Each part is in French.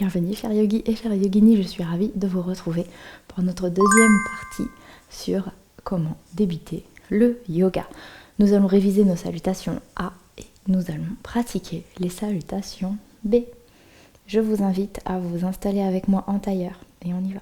Bienvenue chers yogis et chères yoginis, je suis ravie de vous retrouver pour notre deuxième partie sur comment débuter le yoga. Nous allons réviser nos salutations A et nous allons pratiquer les salutations B. Je vous invite à vous installer avec moi en tailleur et on y va.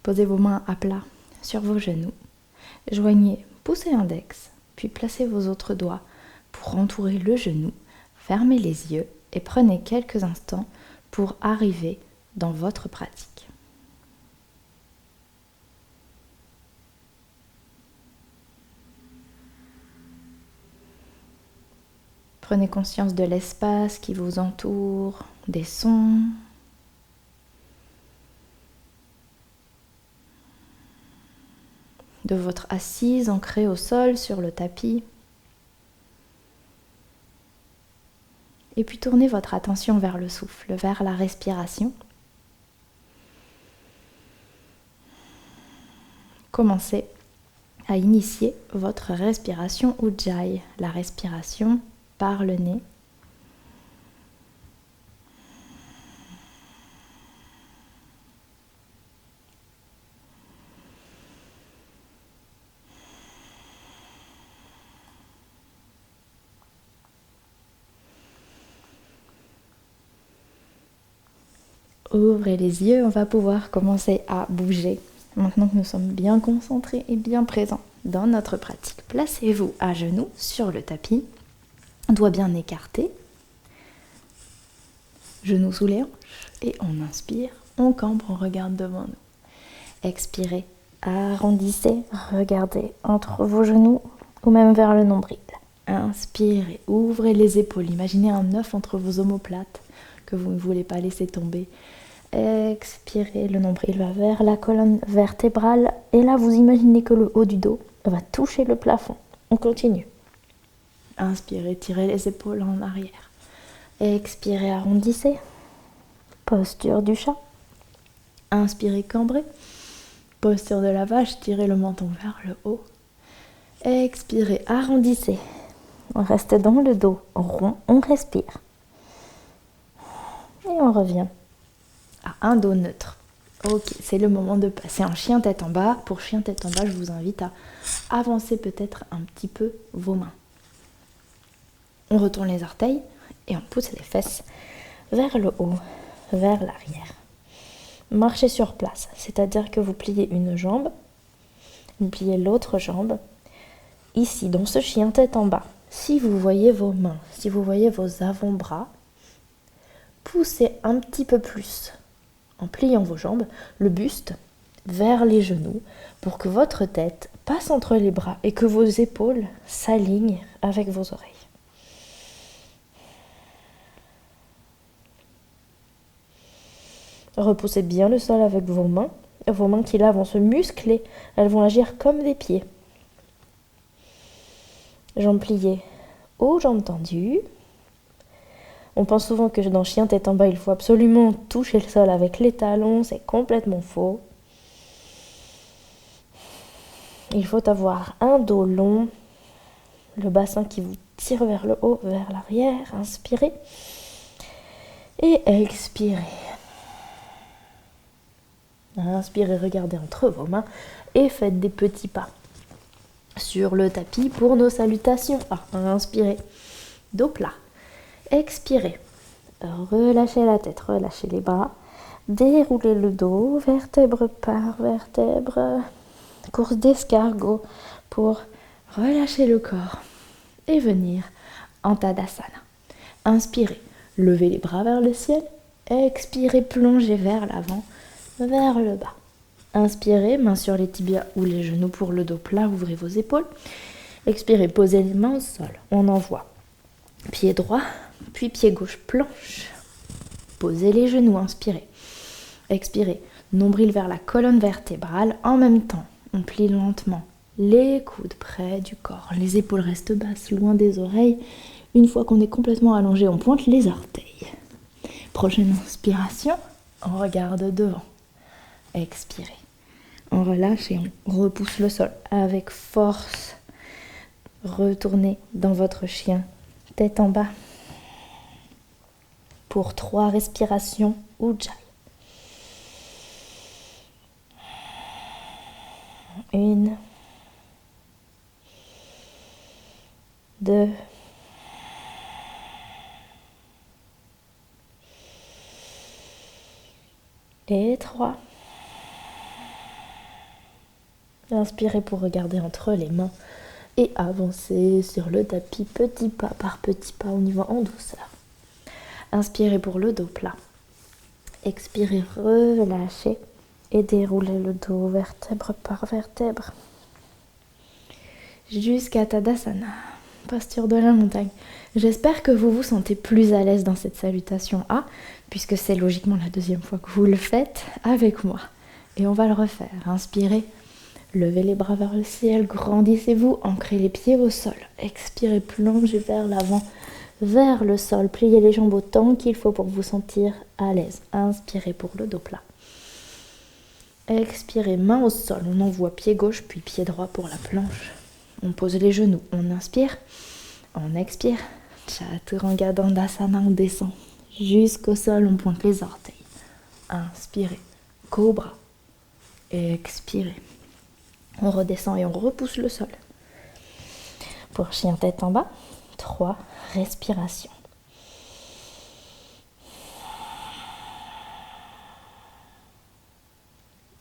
Posez vos mains à plat sur vos genoux. Joignez pouce et index, puis placez vos autres doigts pour entourer le genou. Fermez les yeux et prenez quelques instants pour arriver dans votre pratique. Prenez conscience de l'espace qui vous entoure, des sons. De votre assise ancrée au sol sur le tapis. Et puis tournez votre attention vers le souffle, vers la respiration. Commencez à initier votre respiration Ujjayi, la respiration par le nez. Ouvrez les yeux, on va pouvoir commencer à bouger. Maintenant que nous sommes bien concentrés et bien présents dans notre pratique, placez-vous à genoux sur le tapis, doigts bien écartés, genoux sous les hanches, et on inspire, on cambre, on regarde devant nous. Expirez, arrondissez, regardez entre vos genoux ou même vers le nombril. Inspirez, ouvrez les épaules, imaginez un œuf entre vos omoplates que vous ne voulez pas laisser tomber. Expirez, le nombril va vers la colonne vertébrale et là vous imaginez que le haut du dos va toucher le plafond. On continue. Inspirez, tirez les épaules en arrière. Expirez, arrondissez. Posture du chat. Inspirez, cambrez. Posture de la vache, tirez le menton vers le haut. Expirez, arrondissez. On reste dans le dos rond, on respire. Et on revient à un dos neutre. Ok, c'est le moment de passer en chien tête en bas. Pour chien tête en bas, je vous invite à avancer peut-être un petit peu vos mains. On retourne les orteils et on pousse les fesses vers le haut, vers l'arrière. Marchez sur place, c'est-à-dire que vous pliez une jambe, vous pliez l'autre jambe. Ici, dans ce chien tête en bas, si vous voyez vos mains, si vous voyez vos avant-bras, poussez un petit peu plus en pliant vos jambes, le buste vers les genoux pour que votre tête passe entre les bras et que vos épaules s'alignent avec vos oreilles. Repoussez bien le sol avec vos mains qui là vont se muscler, elles vont agir comme des pieds. Jambes pliées ou jambes tendues. On pense souvent que dans chien tête en bas, il faut absolument toucher le sol avec les talons. C'est complètement faux. Il faut avoir un dos long, le bassin qui vous tire vers le haut, vers l'arrière. Inspirez et expirez. Inspirez, regardez entre vos mains et faites des petits pas sur le tapis pour nos salutations. Inspirez, dos plat. Expirez, relâchez la tête, relâchez les bras, déroulez le dos, vertèbre par vertèbre, course d'escargot pour relâcher le corps et venir en Tadasana. Inspirez, levez les bras vers le ciel, expirez, plongez vers l'avant, vers le bas. Inspirez, mains sur les tibias ou les genoux pour le dos plat, ouvrez vos épaules. Expirez, posez les mains au sol, on envoie pied droit, puis pied gauche, planche. Posez les genoux, inspirez. Expirez, nombril vers la colonne vertébrale. En même temps, on plie lentement les coudes près du corps. Les épaules restent basses, loin des oreilles. Une fois qu'on est complètement allongé, on pointe les orteils. Prochaine inspiration, on regarde devant. Expirez. On relâche et on repousse le sol avec force. Retournez dans votre chien, tête en bas. Pour 3 respirations, Ujjayi. 1, 2, et 3. Inspirez pour regarder entre les mains et avancez sur le tapis petit pas par petit pas. On y va en douceur. Inspirez pour le dos plat. Expirez, relâchez et déroulez le dos vertèbre par vertèbre jusqu'à Tadasana, posture de la montagne. J'espère que vous vous sentez plus à l'aise dans cette salutation A, puisque c'est logiquement la deuxième fois que vous le faites avec moi. Et on va le refaire. Inspirez, levez les bras vers le ciel, grandissez-vous, ancrez les pieds au sol. Expirez, plongez vers l'avant, vers le sol, pliez les jambes autant qu'il faut pour vous sentir à l'aise. Inspirez pour le dos plat. Expirez, main au sol, on envoie pied gauche puis pied droit pour la planche. On pose les genoux, on inspire, on expire. Chaturanga Dandasana, on descend jusqu'au sol, on pointe les orteils. Inspirez, cobra. Expirez. On redescend et on repousse le sol. Pour chien tête en bas, 3 respirations.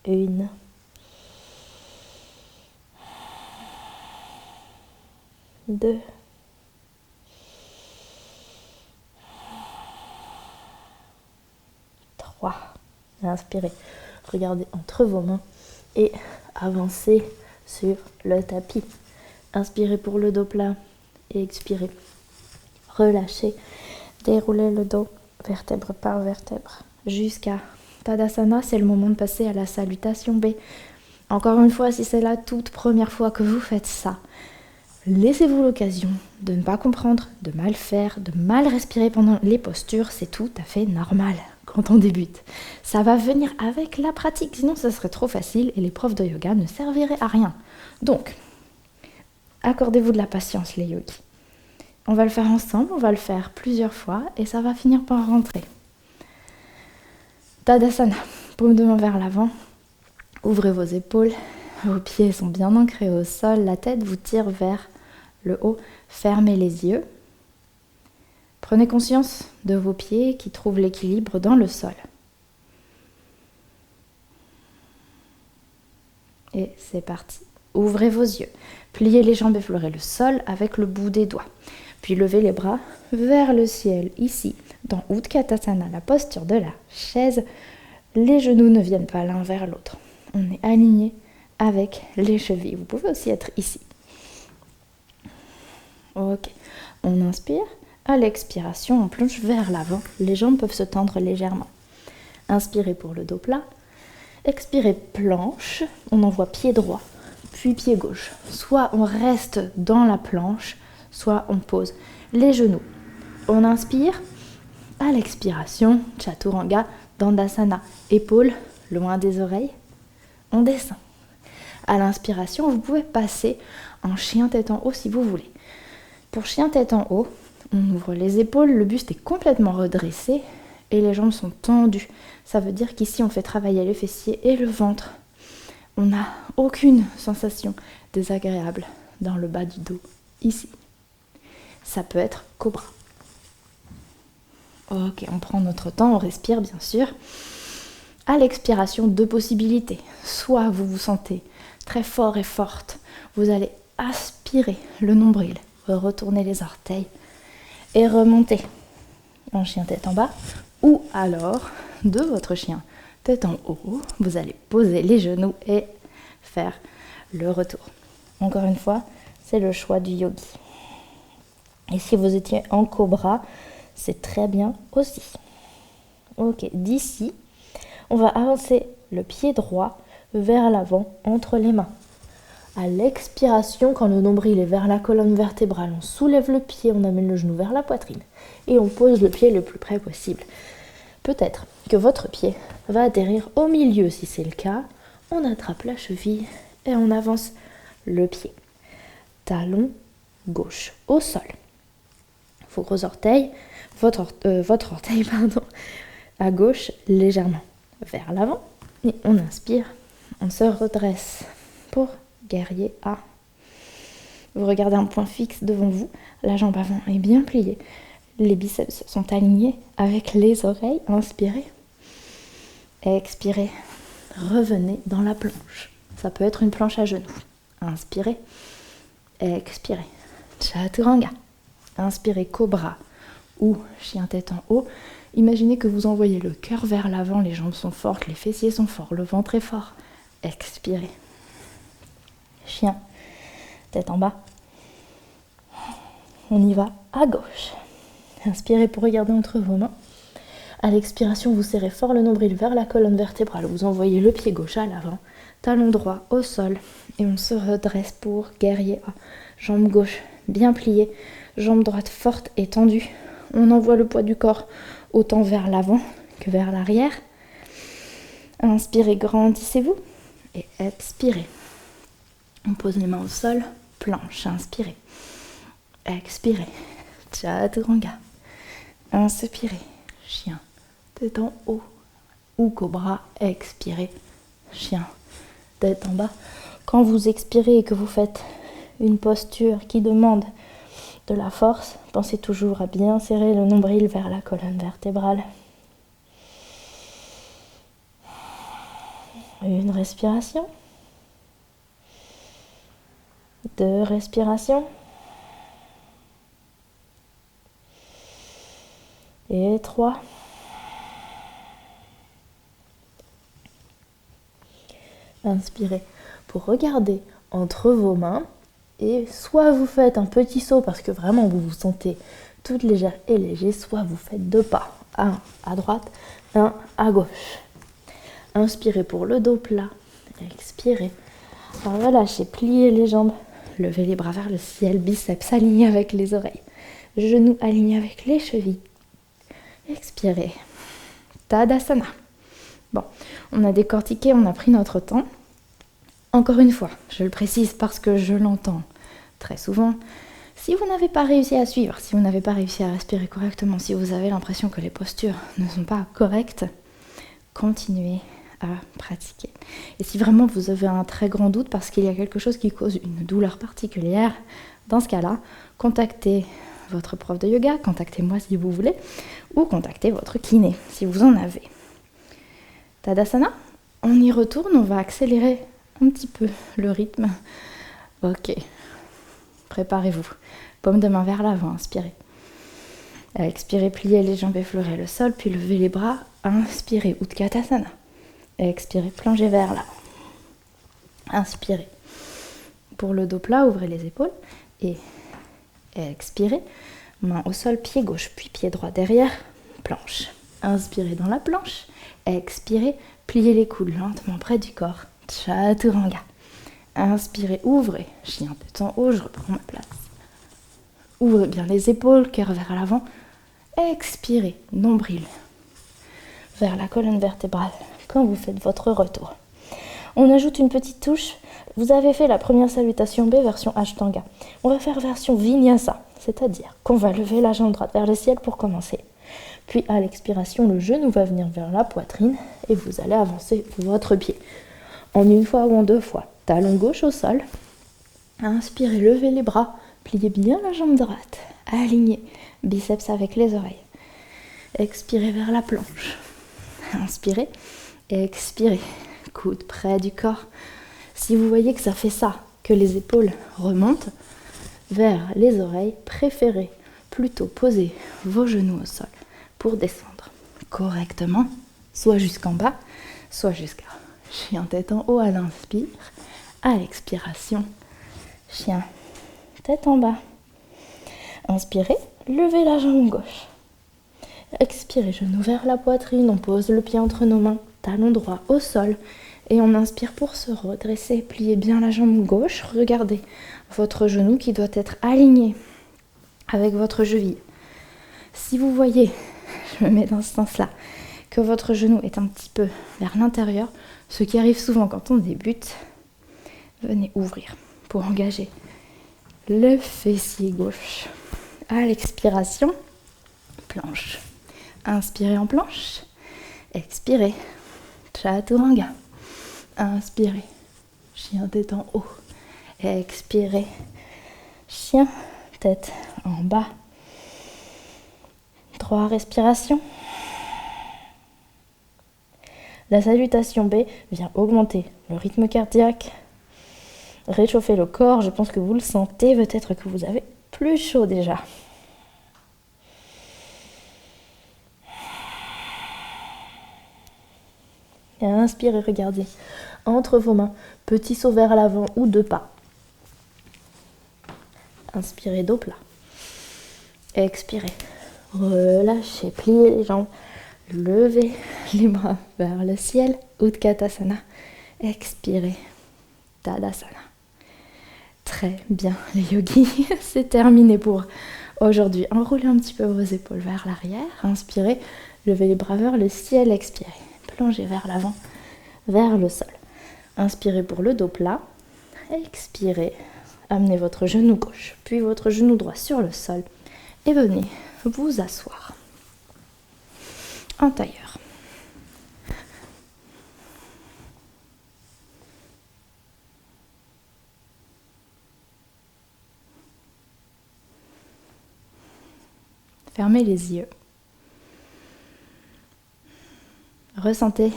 1, 2, 3. Inspirez, regardez entre vos mains et avancez sur le tapis. Inspirez pour le dos plat et expirez. Relâchez, déroulez le dos vertèbre par vertèbre jusqu'à Tadasana. C'est le moment de passer à la salutation B. Encore une fois, si c'est la toute première fois que vous faites ça, laissez-vous l'occasion de ne pas comprendre, de mal faire, de mal respirer pendant les postures. C'est tout à fait normal quand on débute. Ça va venir avec la pratique, sinon ça serait trop facile et les profs de yoga ne serviraient à rien. Donc, accordez-vous de la patience les yogis. On va le faire ensemble, on va le faire plusieurs fois et ça va finir par rentrer. Tadasana, paume de main vers l'avant, ouvrez vos épaules, vos pieds sont bien ancrés au sol, la tête vous tire vers le haut, fermez les yeux. Prenez conscience de vos pieds qui trouvent l'équilibre dans le sol. Et c'est parti. Ouvrez vos yeux, pliez les jambes, effleurez le sol avec le bout des doigts. Puis levez les bras vers le ciel, ici, dans Utkatasana, la posture de la chaise. Les genoux ne viennent pas l'un vers l'autre. On est aligné avec les chevilles. Vous pouvez aussi être ici. Ok, on inspire. À l'expiration, on plonge vers l'avant. Les jambes peuvent se tendre légèrement. Inspirez pour le dos plat. Expirez, planche. On envoie pied droit, puis pied gauche. Soit on reste dans la planche, soit on pose les genoux. On inspire. À l'expiration, Chaturanga, Dandasana, épaules loin des oreilles. On descend. À l'inspiration, vous pouvez passer en chien tête en haut si vous voulez. Pour chien tête en haut, on ouvre les épaules, le buste est complètement redressé et les jambes sont tendues. Ça veut dire qu'ici, on fait travailler les fessiers et le ventre. On n'a aucune sensation désagréable dans le bas du dos, ici. Ça peut être cobra. Ok, on prend notre temps, on respire bien sûr. À l'expiration, 2 possibilités. Soit vous vous sentez très fort et forte, vous allez aspirer le nombril, retourner les orteils et remonter en chien tête en bas. Ou alors, de votre chien tête en haut, vous allez poser les genoux et faire le retour. Encore une fois, c'est le choix du yogi. Et si vous étiez en cobra, c'est très bien aussi. Ok, d'ici, on va avancer le pied droit vers l'avant entre les mains. À l'expiration, quand le nombril est vers la colonne vertébrale, on soulève le pied, on amène le genou vers la poitrine et on pose le pied le plus près possible. Peut-être que votre pied va atterrir au milieu si c'est le cas. On attrape la cheville et on avance le pied. Talon gauche au sol. Vos gros orteils, votre orteil, à gauche légèrement vers l'avant. Et on inspire, on se redresse pour guerrier A. Vous regardez un point fixe devant vous, la jambe avant est bien pliée. Les biceps sont alignés avec les oreilles. Inspirez. Expirez. Revenez dans la planche. Ça peut être une planche à genoux. Inspirez. Expirez. Chaturanga. Inspirez cobra ou chien tête en haut. Imaginez que vous envoyez le cœur vers l'avant, les jambes sont fortes, les fessiers sont forts, le ventre est fort. Expirez. Chien, tête en bas. On y va à gauche. Inspirez pour regarder entre vos mains. À l'expiration, vous serrez fort le nombril vers la colonne vertébrale. Vous envoyez le pied gauche à l'avant, talon droit au sol et on se redresse pour guerrier A. Jambe gauche bien pliée, jambe droite forte et tendue. On envoie le poids du corps autant vers l'avant que vers l'arrière. Inspirez, grandissez-vous et expirez. On pose les mains au sol, planche, inspirez. Expirez, Chaturanga. Inspirez, chien, tête en haut ou cobra. Expirez, chien, tête en bas. Quand vous expirez et que vous faites une posture qui demande de la force, pensez toujours à bien serrer le nombril vers la colonne vertébrale. Une respiration. 2 respirations. Et 3. Inspirez pour regarder entre vos mains et soit vous faites un petit saut parce que vraiment vous vous sentez toute légère et léger, soit vous faites 2 pas, un à droite, un à gauche. Inspirez pour le dos plat, expirez. Alors relâchez, pliez les jambes, levez les bras vers le ciel, biceps alignés avec les oreilles, genoux alignés avec les chevilles. Expirez. Tadasana. Bon, on a décortiqué, on a pris notre temps. Encore une fois, je le précise parce que je l'entends très souvent. Si vous n'avez pas réussi à suivre, si vous n'avez pas réussi à respirer correctement, si vous avez l'impression que les postures ne sont pas correctes, continuez à pratiquer. Et si vraiment vous avez un très grand doute parce qu'il y a quelque chose qui cause une douleur particulière, dans ce cas-là, contactez votre prof de yoga, contactez-moi si vous voulez, ou contactez votre kiné si vous en avez. Tadasana, on y retourne, on va accélérer un petit peu le rythme. Ok, préparez-vous. Paume de main vers l'avant, inspirez. Expirez, pliez les jambes, effleurez le sol, puis levez les bras. Inspirez, Utkatasana. Expirez, plongez vers l'avant. Inspirez. Pour le dos plat, ouvrez les épaules et expirez. Main au sol, pied gauche, puis pied droit derrière, planche. Inspirez dans la planche. Expirez, pliez les coudes lentement près du corps. Chaturanga. Inspirez, ouvrez. Chien tête en haut, je reprends ma place. Ouvrez bien les épaules, cœur vers l'avant. Expirez, nombril vers la colonne vertébrale quand vous faites votre retour. On ajoute une petite touche. Vous avez fait la première salutation B version Ashtanga. On va faire version Vinyasa, c'est-à-dire qu'on va lever la jambe droite vers le ciel pour commencer. Puis à l'expiration, le genou va venir vers la poitrine et vous allez avancer votre pied. En une fois ou en deux fois. Talon gauche au sol. Inspirez, levez les bras. Pliez bien la jambe droite. Alignez. Biceps avec les oreilles. Expirez vers la planche. Inspirez. Expirez. Coude près du corps. Si vous voyez que ça fait ça, que les épaules remontent vers les oreilles, préférez plutôt poser vos genoux au sol pour descendre correctement, soit jusqu'en bas, soit jusqu'à chien tête en haut à l'inspire. À l'expiration, chien tête en bas. Inspirez, levez la jambe gauche. Expirez, genou vers la poitrine, on pose le pied entre nos mains, talon droit au sol. Et on inspire pour se redresser, pliez bien la jambe gauche, regardez votre genou qui doit être aligné avec votre cheville. Si vous voyez, je me mets dans ce sens-là, que votre genou est un petit peu vers l'intérieur, ce qui arrive souvent quand on débute, venez ouvrir pour engager le fessier gauche. À l'expiration, planche. Inspirez en planche, expirez, chaturanga. Inspirez, chien tête en haut. Expirez, chien tête en bas. 3 respirations. La salutation B vient augmenter le rythme cardiaque, réchauffer le corps. Je pense que vous le sentez, peut-être que vous avez plus chaud déjà. Et inspirez, regardez, entre vos mains, petit saut vers l'avant ou 2 pas. Inspirez, dos plat. Expirez, relâchez, pliez les jambes, levez les bras vers le ciel, Utkatasana. Expirez, Tadasana. Très bien les yogis, c'est terminé pour aujourd'hui. Enroulez un petit peu vos épaules vers l'arrière, inspirez, levez les bras vers le ciel, expirez. Plongez vers l'avant, vers le sol. Inspirez pour le dos plat. Expirez. Amenez votre genou gauche, puis votre genou droit sur le sol. Et venez vous asseoir en tailleur. Fermez les yeux. Ressentez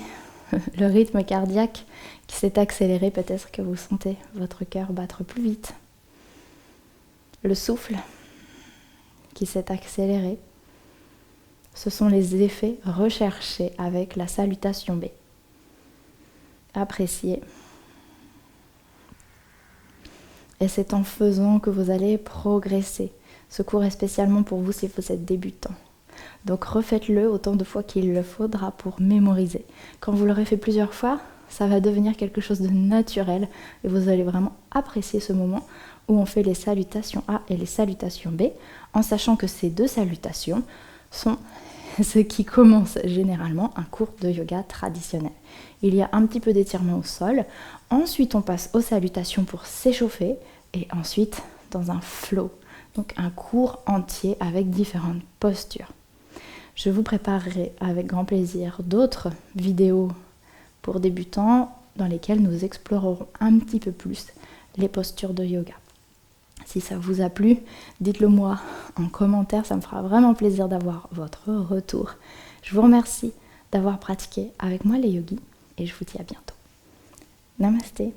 le rythme cardiaque qui s'est accéléré. Peut-être que vous sentez votre cœur battre plus vite. Le souffle qui s'est accéléré. Ce sont les effets recherchés avec la salutation B. Appréciez. Et c'est en faisant que vous allez progresser. Ce cours est spécialement pour vous si vous êtes débutant. Donc refaites-le autant de fois qu'il le faudra pour mémoriser. Quand vous l'aurez fait plusieurs fois, ça va devenir quelque chose de naturel et vous allez vraiment apprécier ce moment où on fait les salutations A et les salutations B, en sachant que ces 2 salutations sont ce qui commence généralement un cours de yoga traditionnel. Il y a un petit peu d'étirement au sol, ensuite on passe aux salutations pour s'échauffer et ensuite dans un flow, donc un cours entier avec différentes postures. Je vous préparerai avec grand plaisir d'autres vidéos pour débutants dans lesquelles nous explorerons un petit peu plus les postures de yoga. Si ça vous a plu, dites-le moi en commentaire, ça me fera vraiment plaisir d'avoir votre retour. Je vous remercie d'avoir pratiqué avec moi les yogis et je vous dis à bientôt. Namasté.